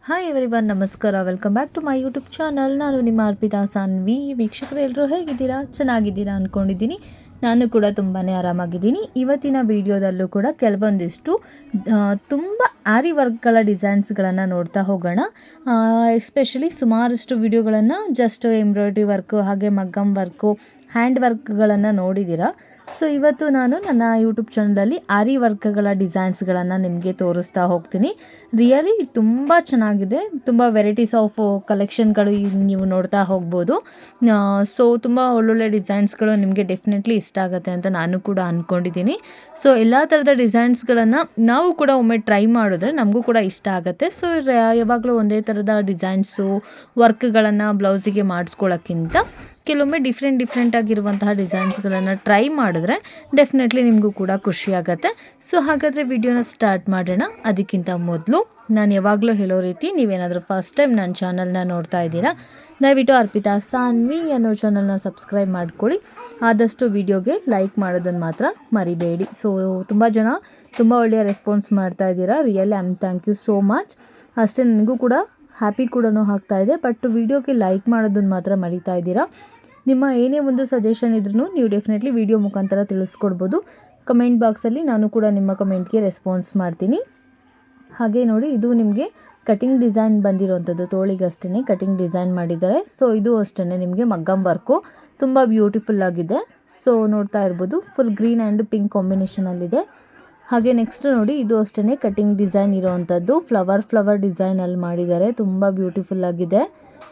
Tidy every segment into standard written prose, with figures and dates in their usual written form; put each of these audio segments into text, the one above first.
Hi everyone, ನಮಸ್ಕಾರ. Welcome back to my YouTube channel. ನಾನು ನಿಮ್ಮ ಅರ್ಪಿತಾ ಸಾನ್ವಿ. ವೀಕ್ಷಕರು ಎಲ್ಲರೂ ಹೇಗಿದ್ದೀರಾ? ಚೆನ್ನಾಗಿದ್ದೀರಾ ಅಂದ್ಕೊಂಡಿದ್ದೀನಿ. ನಾನು ಕೂಡ ತುಂಬಾ ಆರಾಮಾಗಿದ್ದೀನಿ. ಇವತ್ತಿನ ವಿಡಿಯೋದಲ್ಲೂ ಕೂಡ ಕೆಲವೊಂದಿಷ್ಟು ತುಂಬ ಆರಿ ವರ್ಕ್ಗಳ ಡಿಸೈನ್ಸ್ಗಳನ್ನು ನೋಡ್ತಾ ಹೋಗೋಣ. ಎಸ್ಪೆಷಲಿ ಸುಮಾರಷ್ಟು ವಿಡಿಯೋಗಳನ್ನು ಜಸ್ಟ್ ಎಂಬ್ರಾಯ್ಡ್ರಿ ವರ್ಕು, ಹಾಗೆ ಮಗ್ಗಮ್ ವರ್ಕು, ಹ್ಯಾಂಡ್ ವರ್ಕ್ಗಳನ್ನು ನೋಡಿದ್ದೀರಾ. ಸೊ ಇವತ್ತು ನಾನು ನನ್ನ ಯೂಟ್ಯೂಬ್ ಚಾನಲಲ್ಲಿ ಆರಿ ವರ್ಕ್ಗಳ ಡಿಸೈನ್ಸ್ಗಳನ್ನು ನಿಮಗೆ ತೋರಿಸ್ತಾ ಹೋಗ್ತೀನಿ. ರಿಯಲಿ ತುಂಬ ಚೆನ್ನಾಗಿದೆ. ತುಂಬ ವೆರೈಟೀಸ್ ಆಫ್ ಕಲೆಕ್ಷನ್ಗಳು ನೀವು ನೋಡ್ತಾ ಹೋಗ್ಬೋದು. ಸೊ ತುಂಬ ಒಳ್ಳೊಳ್ಳೆ ಡಿಸೈನ್ಸ್ಗಳು ನಿಮಗೆ ಡೆಫಿನೆಟ್ಲಿ ಇಷ್ಟ ಆಗುತ್ತೆ ಅಂತ ನಾನು ಕೂಡ ಅಂದ್ಕೊಂಡಿದ್ದೀನಿ. ಸೊ ಎಲ್ಲ ಥರದ ಡಿಸೈನ್ಸ್ಗಳನ್ನು ನಾವು ಕೂಡ ಒಮ್ಮೆ ಟ್ರೈ ಮಾಡಿದ್ರೆ ನಮಗೂ ಕೂಡ ಇಷ್ಟ ಆಗುತ್ತೆ. ಸೊ ಯಾವಾಗಲೂ ಒಂದೇ ಥರದ ಡಿಸೈನ್ಸು ವರ್ಕ್ಗಳನ್ನು ಬ್ಲೌಸಿಗೆ ಮಾಡಿಸ್ಕೊಳ್ಳೋಕ್ಕಿಂತ ಕೆಲವೊಮ್ಮೆ ಡಿಫ್ರೆಂಟ್ ಆಗಿರುವಂತಹ ಡಿಸೈನ್ಸ್ಗಳನ್ನು ಟ್ರೈ ಮಾಡಿದ್ರೆ ಡೆಫಿನೆಟ್ಲಿ ನಿಮಗೂ ಕೂಡ ಖುಷಿ ಆಗುತ್ತೆ. ಸೊ ಹಾಗಾದರೆ ವಿಡಿಯೋನ ಸ್ಟಾರ್ಟ್ ಮಾಡೋಣ. ಅದಕ್ಕಿಂತ ಮೊದಲು ನಾನು ಯಾವಾಗಲೂ ಹೇಳೋ ರೀತಿ, ನೀವೇನಾದರೂ ಫಸ್ಟ್ ಟೈಮ್ ನನ್ನ ಚಾನಲ್ನ ನೋಡ್ತಾ ಇದ್ದೀರಾ, ದಯವಿಟ್ಟು ಅರ್ಪಿತಾ ಸಾನ್ವಿ ಅನ್ನೋ ಚಾನಲ್ನ ಸಬ್ಸ್ಕ್ರೈಬ್ ಮಾಡ್ಕೊಳ್ಳಿ. ಆದಷ್ಟು ವಿಡಿಯೋಗೆ ಲೈಕ್ ಮಾಡೋದನ್ನು ಮಾತ್ರ ಮರಿಬೇಡಿ. ಸೊ ತುಂಬ ಜನ ತುಂಬ ಒಳ್ಳೆಯ ರೆಸ್ಪಾನ್ಸ್ ಮಾಡ್ತಾ ಇದ್ದೀರಾ. Really thank you so much. ಅಷ್ಟೇ ನನಗೂ ಕೂಡ ಹ್ಯಾಪಿ ಕೂಡ ಆಗ್ತಾ ಇದೆ. ಬಟ್ ವಿಡಿಯೋಗೆ ಲೈಕ್ ಮಾಡೋದನ್ನು ಮಾತ್ರ ಮರಿತಾ ಇದ್ದೀರಾ. ನಿಮ್ಮ ಏನೇ ಒಂದು ಸಜೆಷನ್ ಇದ್ರೂ ನೀವು ಡೆಫಿನೆಟ್ಲಿ ವಿಡಿಯೋ ಮುಖಾಂತರ ತಿಳಿಸ್ಕೊಡ್ಬೋದು. ಕಮೆಂಟ್ ಬಾಕ್ಸಲ್ಲಿ ನಾನು ಕೂಡ ನಿಮ್ಮ ಕಮೆಂಟ್ಗೆ ರೆಸ್ಪಾನ್ಸ್ ಮಾಡ್ತೀನಿ. ಹಾಗೆ ನೋಡಿ, ಇದು ನಿಮಗೆ ಕಟಿಂಗ್ ಡಿಸೈನ್ ಬಂದಿರೋವಂಥದ್ದು, ತೋಳಿಗಷ್ಟೇ ಕಟಿಂಗ್ ಡಿಸೈನ್ ಮಾಡಿದ್ದಾರೆ. ಸೊ ಇದು ಅಷ್ಟೇ ನಿಮಗೆ ಮಗ್ಗಮ್ ವರ್ಕು ತುಂಬ ಬ್ಯೂಟಿಫುಲ್ ಆಗಿದೆ. ಸೊ ನೋಡ್ತಾ ಇರ್ಬೋದು, ಫುಲ್ ಗ್ರೀನ್ ಆ್ಯಂಡ್ ಪಿಂಕ್ ಕಾಂಬಿನೇಷನಲ್ಲಿದೆ. ಹಾಗೆ ನೆಕ್ಸ್ಟ್ ನೋಡಿ, ಇದು ಅಷ್ಟೇ ಕಟಿಂಗ್ ಡಿಸೈನ್ ಇರೋವಂಥದ್ದು, ಫ್ಲವರ್ ಡಿಸೈನಲ್ಲಿ ಮಾಡಿದ್ದಾರೆ. ತುಂಬ ಬ್ಯೂಟಿಫುಲ್ ಆಗಿದೆ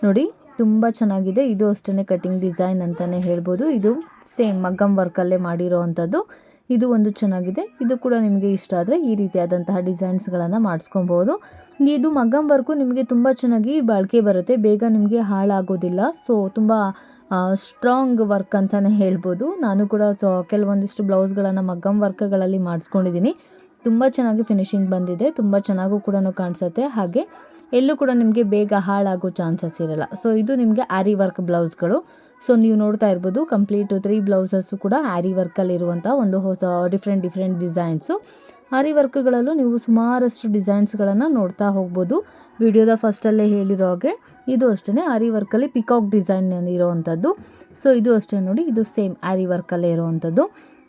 ನೋಡಿ, ತುಂಬ ಚೆನ್ನಾಗಿದೆ. ಇದು ಅಷ್ಟೇ ಕಟಿಂಗ್ ಡಿಸೈನ್ ಅಂತಲೇ ಹೇಳ್ಬೋದು. ಇದು ಸೇಮ್ ಮಗ್ಗಮ್ ವರ್ಕಲ್ಲೇ ಮಾಡಿರೋ ಅಂಥದ್ದು. ಇದು ಒಂದು ಚೆನ್ನಾಗಿದೆ. ಇದು ಕೂಡ ನಿಮಗೆ ಇಷ್ಟ ಆದರೆ ಈ ರೀತಿಯಾದಂತಹ ಡಿಸೈನ್ಸ್ಗಳನ್ನು ಮಾಡಿಸ್ಕೊಬೋದು. ಇದು ಮಗ್ಗಮ್ ವರ್ಕು ನಿಮಗೆ ತುಂಬ ಚೆನ್ನಾಗಿ ಬಾಳಿಕೆ ಬರುತ್ತೆ, ಬೇಗ ನಿಮಗೆ ಹಾಳಾಗೋದಿಲ್ಲ. ಸೊ ತುಂಬ ಸ್ಟ್ರಾಂಗ್ ವರ್ಕ್ ಅಂತಲೇ ಹೇಳ್ಬೋದು. ನಾನು ಕೂಡ ಕೆಲವೊಂದಿಷ್ಟು ಬ್ಲೌಸ್ಗಳನ್ನು ಮಗ್ಗಮ್ ವರ್ಕ್ಗಳಲ್ಲಿ ಮಾಡಿಸ್ಕೊಂಡಿದ್ದೀನಿ. ತುಂಬ ಚೆನ್ನಾಗಿ ಫಿನಿಶಿಂಗ್ ಬಂದಿದೆ, ತುಂಬ ಚೆನ್ನಾಗೂ ಕೂಡ ಕಾಣಿಸುತ್ತೆ. ಹಾಗೆ ಎಲ್ಲೂ ಕೂಡ ನಿಮಗೆ ಬೇಗ ಹಾಳಾಗೋ ಚಾನ್ಸಸ್ ಇರಲ್ಲ. ಸೊ ಇದು ನಿಮಗೆ ಆರಿ ವರ್ಕ್ ಬ್ಲೌಸ್ಗಳು. ಸೊ ನೀವು ನೋಡ್ತಾ ಇರ್ಬೋದು, ಕಂಪ್ಲೀಟ್ 3 ಬ್ಲೌಸಸ್ಸು ಕೂಡ ಆರಿ ವರ್ಕಲ್ಲಿರುವಂಥ ಒಂದು ಹೊಸ ಡಿಫ್ರೆಂಟ್ ಡಿಸೈನ್ಸು. ಆರಿ ವರ್ಕ್ಗಳಲ್ಲೂ ನೀವು ಸುಮಾರಷ್ಟು ಡಿಸೈನ್ಸ್ಗಳನ್ನು ನೋಡ್ತಾ ಹೋಗ್ಬೋದು. ವಿಡಿಯೋದ ಫಸ್ಟಲ್ಲೇ ಹೇಳಿರೋ ಹಾಗೆ ಇದು ಅಷ್ಟೇ ಆರಿ ವರ್ಕಲ್ಲಿ ಪಿಕಾಕ್ ಡಿಸೈನ್ ಇರೋವಂಥದ್ದು. ಸೊ ಇದು ಅಷ್ಟೇ ನೋಡಿ, ಇದು ಸೇಮ್ ಆರಿ ವರ್ಕಲ್ಲೇ ಇರೋವಂಥದ್ದು.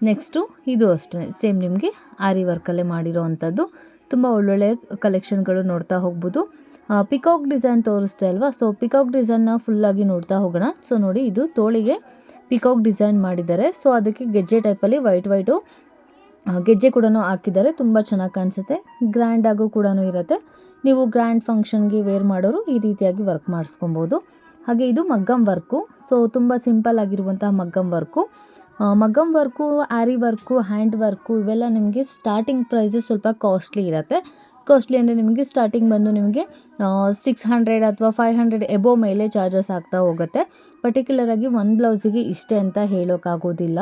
ನೆಕ್ಸ್ಟು ಇದು ಅಷ್ಟೇ ಸೇಮ್ ನಿಮಗೆ ಆರಿ ವರ್ಕಲ್ಲೇ ಮಾಡಿರೋ ಅಂಥದ್ದು. ತುಂಬ ಒಳ್ಳೊಳ್ಳೆ ಕಲೆಕ್ಷನ್ಗಳು ನೋಡ್ತಾ ಹೋಗ್ಬೋದು. ಪಿಕಾಕ್ ಡಿಸೈನ್ ತೋರಿಸ್ತೆ ಅಲ್ವಾ, ಸೊ ಪಿಕಾಕ್ ಡಿಸೈನ್ನ ಫುಲ್ಲಾಗಿ ನೋಡ್ತಾ ಹೋಗೋಣ. ಸೊ ನೋಡಿ, ಇದು ತೋಳಿಗೆ ಪಿಕಾಕ್ ಡಿಸೈನ್ ಮಾಡಿದ್ದಾರೆ. ಸೊ ಅದಕ್ಕೆ ಗೆಜ್ಜೆ ಟೈಪಲ್ಲಿ ವೈಟು ಗೆಜ್ಜೆ ಕೂಡ ಹಾಕಿದ್ದಾರೆ. ತುಂಬ ಚೆನ್ನಾಗಿ ಕಾಣಿಸುತ್ತೆ, ಗ್ರ್ಯಾಂಡಾಗೂ ಕೂಡ ಇರುತ್ತೆ. ನೀವು ಗ್ರ್ಯಾಂಡ್ ಫಂಕ್ಷನ್ಗೆ ವೇರ್ ಮಾಡೋರು ಈ ರೀತಿಯಾಗಿ ವರ್ಕ್ ಮಾಡಿಸ್ಕೊಬೋದು. ಹಾಗೆ ಇದು ಮಗ್ಗಮ್ ವರ್ಕು. ಸೊ ತುಂಬ ಸಿಂಪಲ್ ಆಗಿರುವಂತಹ ಮಗ್ಗಮ್ ವರ್ಕು. ಮಗ್ಗಮ್ ವರ್ಕು, ಆರಿ ವರ್ಕು, ಹ್ಯಾಂಡ್ ವರ್ಕು ಇವೆಲ್ಲ ನಿಮಗೆ ಸ್ಟಾರ್ಟಿಂಗ್ ಪ್ರೈಸಸ್ ಸ್ವಲ್ಪ ಕಾಸ್ಟ್ಲಿ ಇರುತ್ತೆ. ಕಾಸ್ಟ್ಲಿ ಅಂದರೆ ನಿಮಗೆ ಸ್ಟಾರ್ಟಿಂಗ್ ಬಂದು ನಿಮಗೆ 600 ಅಥವಾ 500 ಎಬೋ ಮೇಲೆ ಚಾರ್ಜಸ್ ಆಗ್ತಾ ಹೋಗುತ್ತೆ. ಪರ್ಟಿಕ್ಯುಲರಾಗಿ ಒಂದು ಬ್ಲೌಸಿಗೆ ಇಷ್ಟೇ ಅಂತ ಹೇಳೋಕ್ಕಾಗೋದಿಲ್ಲ.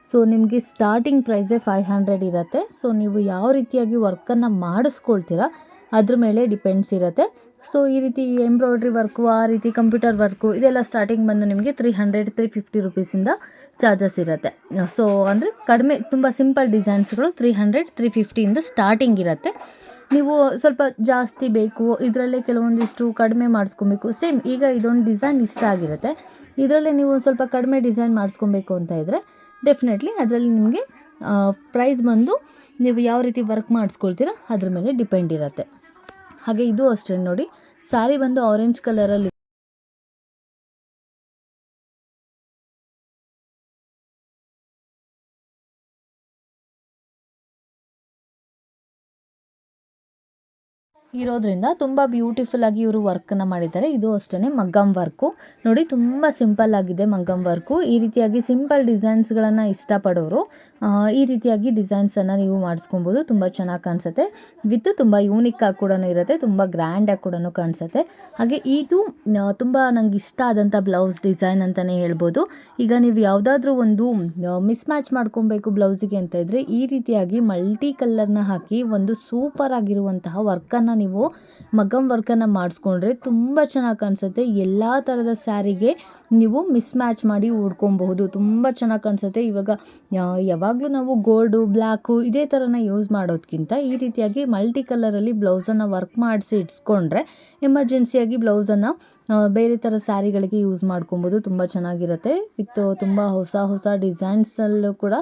ಸೊ ನಿಮಗೆ ಸ್ಟಾರ್ಟಿಂಗ್ ಪ್ರೈಸೇ 500 ಇರುತ್ತೆ. ಸೊ ನೀವು ಯಾವ ರೀತಿಯಾಗಿ ವರ್ಕನ್ನು ಮಾಡಿಸ್ಕೊಳ್ತೀರಾ ಅದ್ರ ಮೇಲೆ ಡಿಪೆಂಡ್ಸ್ ಇರುತ್ತೆ. ಸೊ ಈ ರೀತಿ ಎಂಬ್ರಾಯ್ಡ್ರಿ ವರ್ಕು, ಆ ರೀತಿ ಕಂಪ್ಯೂಟರ್ ವರ್ಕು ಇದೆಲ್ಲ ಸ್ಟಾರ್ಟಿಂಗ್ ಬಂದು ನಿಮಗೆ 300-350 ರುಪೀಸಿಂದ ಚಾರ್ಜಸ್ ಇರುತ್ತೆ. ಸೊ ಅಂದರೆ ಕಡಿಮೆ, ತುಂಬ ಸಿಂಪಲ್ ಡಿಸೈನ್ಸ್ಗಳು 300-350ಇಂದ ಸ್ಟಾರ್ಟಿಂಗ್ ಇರುತ್ತೆ. ನೀವು ಸ್ವಲ್ಪ ಜಾಸ್ತಿ ಬೇಕು, ಇದರಲ್ಲೇ ಕೆಲವೊಂದಿಷ್ಟು ಕಡಿಮೆ ಮಾಡಿಸ್ಕೊಬೇಕು. ಸೇಮ್ ಈಗ ಇದೊಂದು ಡಿಸೈನ್ ಇಷ್ಟ ಆಗಿರುತ್ತೆ, ಇದರಲ್ಲೇ ನೀವು ಸ್ವಲ್ಪ ಕಡಿಮೆ ಡಿಸೈನ್ ಮಾಡಿಸ್ಕೊಬೇಕು ಅಂತ ಇದ್ದರೆ ಡೆಫಿನೆಟ್ಲಿ ಅದರಲ್ಲಿ ನಿಮಗೆ ಪ್ರೈಸ್ ಬಂದು ನೀವು ಯಾವ ರೀತಿ ವರ್ಕ್ ಮಾಡಿಸ್ಕೊಳ್ತೀರಾ ಅದ್ರ ಮೇಲೆ ಡಿಪೆಂಡ್ ಇರುತ್ತೆ. ಹಾಗೆ ಇದು ಅಷ್ಟೇ ನೋಡಿ, ಸ್ಯಾರಿ ಬಂದು ಆರೆಂಜ್ ಕಲರಲ್ಲಿ ಇರೋದ್ರಿಂದ ತುಂಬ ಬ್ಯೂಟಿಫುಲ್ ಆಗಿ ಇವರು ವರ್ಕನ್ನು ಮಾಡಿದ್ದಾರೆ. ಇದು ಅಷ್ಟೇ ಮಗ್ಗಮ್ ವರ್ಕು ನೋಡಿ, ತುಂಬ ಸಿಂಪಲ್ ಆಗಿದೆ ಮಗ್ಗಮ್ ವರ್ಕು. ಈ ರೀತಿಯಾಗಿ ಸಿಂಪಲ್ ಡಿಸೈನ್ಸ್ಗಳನ್ನು ಇಷ್ಟಪಡೋರು ಈ ರೀತಿಯಾಗಿ ಡಿಸೈನ್ಸನ್ನು ನೀವು ಮಾಡಿಸ್ಕೊಬೋದು. ತುಂಬ ಚೆನ್ನಾಗಿ ಕಾಣಿಸುತ್ತೆ, ವಿತ್ ತುಂಬ ಯೂನಿಕ್ ಆಗಿ ಕೂಡ ಇರುತ್ತೆ, ತುಂಬ ಗ್ರ್ಯಾಂಡಾಗಿ ಕೂಡ ಕಾಣಿಸುತ್ತೆ. ಹಾಗೆ ಇದು ತುಂಬ ನಂಗೆ ಇಷ್ಟ ಆದಂಥ ಬ್ಲೌಸ್ ಡಿಸೈನ್ ಅಂತಲೇ ಹೇಳ್ಬೋದು. ಈಗ ನೀವು ಯಾವುದಾದ್ರೂ ಒಂದು ಮಿಸ್ ಮ್ಯಾಚ್ ಮಾಡ್ಕೊಬೇಕು ಬ್ಲೌಸಿಗೆ ಅಂತ ಇದ್ದರೆ ಈ ರೀತಿಯಾಗಿ ಮಲ್ಟಿ ಕಲರ್ನ ಹಾಕಿ ಒಂದು ಸೂಪರ್ ಆಗಿರುವಂತಹ ವರ್ಕನ್ನು ನೀವು ಮಗ್ಗಮ್ ವರ್ಕನ್ನು ಮಾಡಿಸ್ಕೊಂಡ್ರೆ ತುಂಬ ಚೆನ್ನಾಗಿ ಕಾಣಿಸುತ್ತೆ. ಎಲ್ಲ ಥರದ ಸ್ಯಾರಿಗೆ ನೀವು ಮಿಸ್ ಮ್ಯಾಚ್ ಮಾಡಿ ಉಡ್ಕೊಬಹುದು, ತುಂಬ ಚೆನ್ನಾಗಿ ಕಾಣಿಸುತ್ತೆ. ಇವಾಗ ಯಾವಾಗ ಯಾವಾಗಲೂ ನಾವು ಗೋಲ್ಡು ಬ್ಲ್ಯಾಕು ಇದೇ ಥರನ ಯೂಸ್ ಮಾಡೋದಕ್ಕಿಂತ ಈ ರೀತಿಯಾಗಿ ಮಲ್ಟಿ ಕಲರಲ್ಲಿ ಬ್ಲೌಸನ್ನು ವರ್ಕ್ ಮಾಡಿಸಿ ಇಟ್ಸ್ಕೊಂಡ್ರೆ ಎಮರ್ಜೆನ್ಸಿಯಾಗಿ ಬ್ಲೌಸನ್ನು ಬೇರೆ ಥರ ಸ್ಯಾರಿಗಳಿಗೆ ಯೂಸ್ ಮಾಡ್ಕೊಬೋದು. ತುಂಬ ಚೆನ್ನಾಗಿರುತ್ತೆ. ವಿತ್ ತುಂಬ ಹೊಸ ಡಿಸೈನ್ಸಲ್ಲೂ ಕೂಡ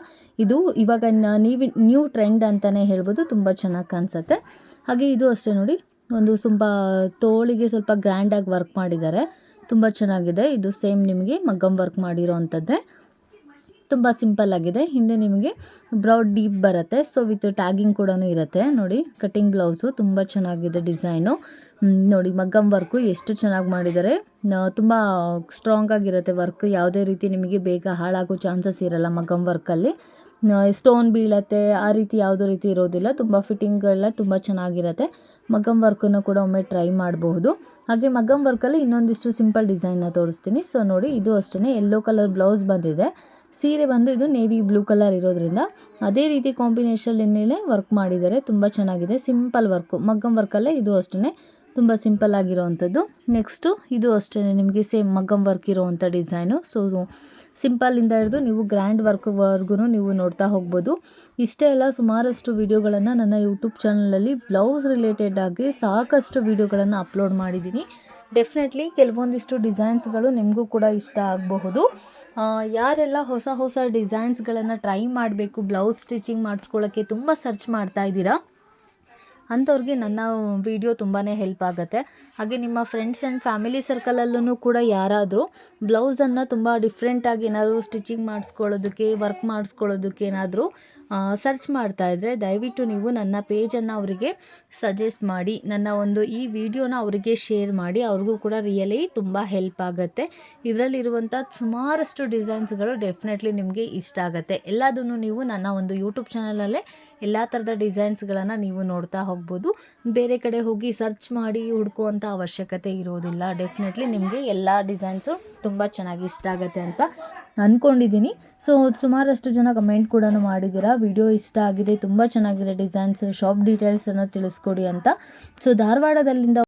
ಇದು ಇವಾಗ ನ್ಯೂ ಟ್ರೆಂಡ್ ಅಂತಲೇ ಹೇಳ್ಬೋದು. ತುಂಬ ಚೆನ್ನಾಗಿ ಕಾಣಿಸುತ್ತೆ. ಹಾಗೆ ಇದು ಅಷ್ಟೇ ನೋಡಿ, ಒಂದು ತುಂಬ ತೋಳಿಗೆ ಸ್ವಲ್ಪ ಗ್ರ್ಯಾಂಡಾಗಿ ವರ್ಕ್ ಮಾಡಿದ್ದಾರೆ. ತುಂಬ ಚೆನ್ನಾಗಿದೆ. ಇದು ಸೇಮ್ ನಿಮಗೆ ಮಗ್ಗಮ್ ವರ್ಕ್ ಮಾಡಿರೋ ಅಂಥದ್ದೇ, ತುಂಬ ಸಿಂಪಲ್ ಆಗಿದೆ. ಹಿಂದೆ ನಿಮಗೆ ಬ್ರೌಡ್ ಡೀಪ್ ಬರುತ್ತೆ. ಸೊ ವಿತ್ ಟ್ಯಾಗಿಂಗ್ ಕೂಡ ಇರುತ್ತೆ ನೋಡಿ. ಕಟ್ಟಿಂಗ್ ಬ್ಲೌಸು ತುಂಬ ಚೆನ್ನಾಗಿದೆ ಡಿಸೈನು. ನೋಡಿ ಮಗ್ಗಮ್ ವರ್ಕು ಎಷ್ಟು ಚೆನ್ನಾಗಿ ಮಾಡಿದ್ದಾರೆ. ತುಂಬ ಸ್ಟ್ರಾಂಗ್ ಆಗಿರುತ್ತೆ ವರ್ಕ್. ಯಾವುದೇ ರೀತಿ ನಿಮಗೆ ಬೇಗ ಹಾಳಾಗೋ ಚಾನ್ಸಸ್ ಇರಲ್ಲ ಮಗ್ಗಮ್ ವರ್ಕಲ್ಲಿ. ಸ್ಟೋನ್ ಬೀಳತ್ತೆ ಆ ರೀತಿ ಯಾವುದೇ ರೀತಿ ಇರೋದಿಲ್ಲ. ತುಂಬ ಫಿಟ್ಟಿಂಗ್ ಎಲ್ಲ ತುಂಬ ಚೆನ್ನಾಗಿರುತ್ತೆ. ಮಗ್ಗಮ್ ವರ್ಕನ್ನು ಕೂಡ ಒಮ್ಮೆ ಟ್ರೈ ಮಾಡಬಹುದು. ಹಾಗೆ ಮಗ್ಗಮ್ ವರ್ಕಲ್ಲಿ ಇನ್ನೊಂದಿಷ್ಟು ಸಿಂಪಲ್ ಡಿಸೈನ್ನ ತೋರಿಸ್ತೀನಿ. ಸೊ ನೋಡಿ, ಇದು ಅಷ್ಟೇ ಯೆಲ್ಲೋ ಕಲರ್ ಬ್ಲೌಸ್ ಬಂದಿದೆ. ಸೀರೆ ಬಂದು ಇದು ನೇವಿ ಬ್ಲೂ ಕಲರ್ ಇರೋದ್ರಿಂದ ಅದೇ ರೀತಿ ಕಾಂಬಿನೇಷನ್ನೇ ವರ್ಕ್ ಮಾಡಿದ್ದಾರೆ. ತುಂಬ ಚೆನ್ನಾಗಿದೆ. ಸಿಂಪಲ್ ವರ್ಕು, ಮಗ್ಗಮ್ ವರ್ಕಲ್ಲೇ ಇದು ಅಷ್ಟೇ ತುಂಬ ಸಿಂಪಲ್ ಆಗಿರೋವಂಥದ್ದು. ನೆಕ್ಸ್ಟು ಇದು ಅಷ್ಟೇ ನಿಮಗೆ ಸೇಮ್ ಮಗ್ಗಮ್ ವರ್ಕ್ ಇರೋವಂಥ ಡಿಸೈನು. ಸೊ ಸಿಂಪಲಿಂದ ಹಿಡಿದು ನೀವು ಗ್ರ್ಯಾಂಡ್ ವರ್ಕ್ವರೆಗೂ ನೀವು ನೋಡ್ತಾ ಹೋಗ್ಬೋದು. ಇಷ್ಟೇ ಅಲ್ಲ, ಸುಮಾರಷ್ಟು ವಿಡಿಯೋಗಳನ್ನು ನನ್ನ ಯೂಟ್ಯೂಬ್ ಚಾನಲಲ್ಲಿ ಬ್ಲೌಸ್ ರಿಲೇಟೆಡ್ ಆಗಿ ಸಾಕಷ್ಟು ವಿಡಿಯೋಗಳನ್ನು ಅಪ್ಲೋಡ್ ಮಾಡಿದ್ದೀನಿ. ಡೆಫಿನೆಟ್ಲಿ ಕೆಲವೊಂದಿಷ್ಟು ಡಿಸೈನ್ಸ್ಗಳು ನಿಮಗೂ ಕೂಡ ಇಷ್ಟ ಆಗಬಹುದು. ಯಾರೆಲ್ಲ ಹೊಸ ಡಿಸೈನ್ಸ್ಗಳನ್ನು ಟ್ರೈ ಮಾಡಬೇಕು, ಬ್ಲೌಸ್ ಸ್ಟಿಚಿಂಗ್ ಮಾಡಿಸ್ಕೊಳ್ಳೋಕ್ಕೆ ತುಂಬ ಸರ್ಚ್ ಮಾಡ್ತಾ ಇದ್ದೀರಾ ಅಂಥವ್ರಿಗೆ ನನ್ನ ವಿಡಿಯೋ ತುಂಬಾ ಹೆಲ್ಪ್ ಆಗುತ್ತೆ. ಹಾಗೆ ನಿಮ್ಮ ಫ್ರೆಂಡ್ಸ್ ಆ್ಯಂಡ್ ಫ್ಯಾಮಿಲಿ ಸರ್ಕಲಲ್ಲೂ ಕೂಡ ಯಾರಾದರೂ ಬ್ಲೌಸನ್ನು ತುಂಬ ಡಿಫ್ರೆಂಟಾಗಿ ಏನಾದರೂ ಸ್ಟಿಚಿಂಗ್ ಮಾಡಿಸ್ಕೊಳ್ಳೋದಕ್ಕೆ, ವರ್ಕ್ ಮಾಡಿಸ್ಕೊಳ್ಳೋದಕ್ಕೆ ಏನಾದರೂ ಸರ್ಚ್ ಮಾಡ್ತಾಯಿದ್ರೆ ದಯವಿಟ್ಟು ನೀವು ನನ್ನ ಪೇಜನ್ನು ಅವರಿಗೆ ಸಜೆಸ್ಟ್ ಮಾಡಿ, ನನ್ನ ಒಂದು ಈ ವಿಡಿಯೋನ ಅವರಿಗೆ ಶೇರ್ ಮಾಡಿ. ಅವ್ರಿಗೂ ಕೂಡ ರಿಯಲಿ ತುಂಬ ಹೆಲ್ಪ್ ಆಗುತ್ತೆ. ಇದರಲ್ಲಿರುವಂಥ ಸುಮಾರಷ್ಟು ಡಿಸೈನ್ಸ್ಗಳು ಡೆಫಿನೆಟ್ಲಿ ನಿಮಗೆ ಇಷ್ಟ ಆಗುತ್ತೆ. ಎಲ್ಲದನ್ನು ನೀವು ನನ್ನ ಒಂದು ಯೂಟ್ಯೂಬ್ ಚಾನಲಲ್ಲೇ ಎಲ್ಲ ಥರದ ಡಿಸೈನ್ಸ್ಗಳನ್ನು ನೀವು ನೋಡ್ತಾ ಹೋಗ್ಬೋದು. ಬೇರೆ ಕಡೆ ಹೋಗಿ ಸರ್ಚ್ ಮಾಡಿ ಹುಡುಕುವಂಥ ಅವಶ್ಯಕತೆ ಇರೋದಿಲ್ಲ. ಡೆಫಿನೆಟ್ಲಿ ನಿಮಗೆ ಎಲ್ಲ ಡಿಸೈನ್ಸು ತುಂಬ ಚೆನ್ನಾಗಿ ಇಷ್ಟ ಆಗುತ್ತೆ ಅಂತ ಅಂದ್ಕೊಂಡಿದ್ದೀನಿ. ಸೊ ಸುಮಾರಷ್ಟು ಜನ ಕಮೆಂಟ್ ಕೂಡ ಮಾಡಿದ್ದೀರಾ, ವಿಡಿಯೋ ಇಷ್ಟ ಆಗಿದೆ, ತುಂಬ ಚೆನ್ನಾಗಿದೆ ಡಿಸೈನ್ಸ್, ಶಾಪ್ ಡೀಟೇಲ್ಸನ್ನು ತಿಳಿಸ್ಕೊಡಿ ಅಂತ. ಸೊ ಧಾರವಾಡದಲ್ಲಿಂದ